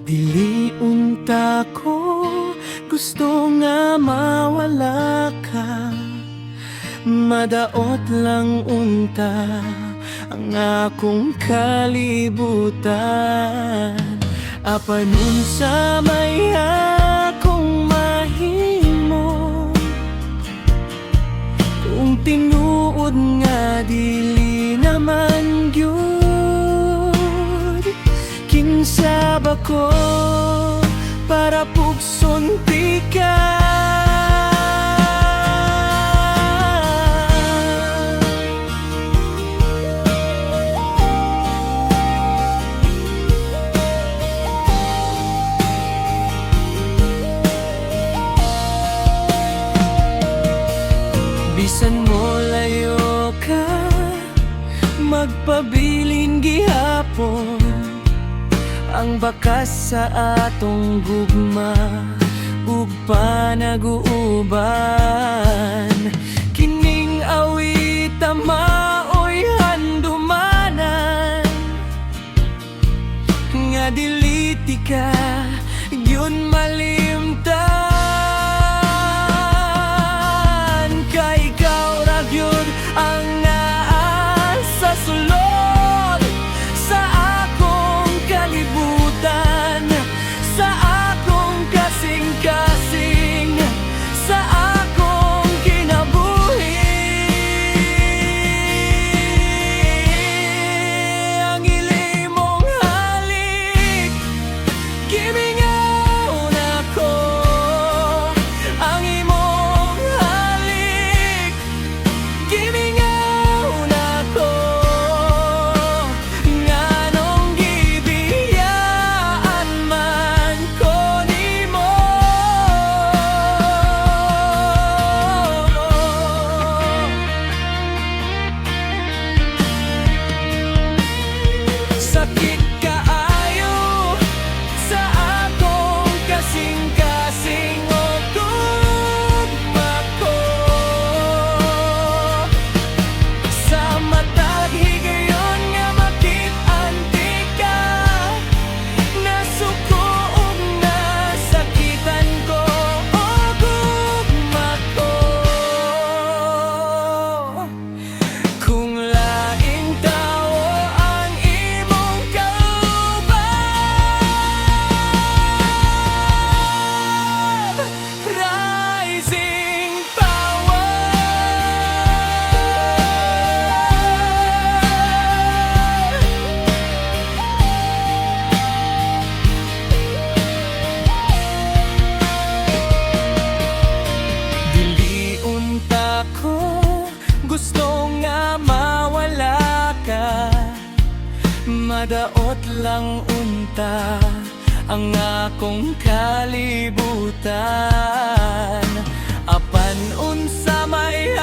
Dili unta ko gusto nga mawala ka. Madaot lang unta ang akong kalibutan. Apan unsa may akong mahimo kung tinuod nga dili naman gyud kinsa ba ko para pugson ti ka. Bisan mo layo ka, magpabilin gihapon ang bakas sa atong gugma ug panag-uuban. Kining awit maoy handumanan nga dili ti ka gyud malimtan. Kay ikaw ra gyud ang naa sa sulod sa akong kalibutan, sa akong kasing-kasing, sa akong kinabuhi. Ang ilimong halik gimingaw nako, ang imong halik gimingaw nako. Nganong gibiyaan man ko nimo. Sakit kaayo sa akong kasing-kasing o gugma ko. Sa matag higayon nga makit-anti ka, nasuko ug nasakitan ko o gugma ko. Kung laing tao ang imong kauban, rising power. Dili unta ko gusto nga mawala ka. Madaot lang unta ang akong kalibutan. Apan unsa may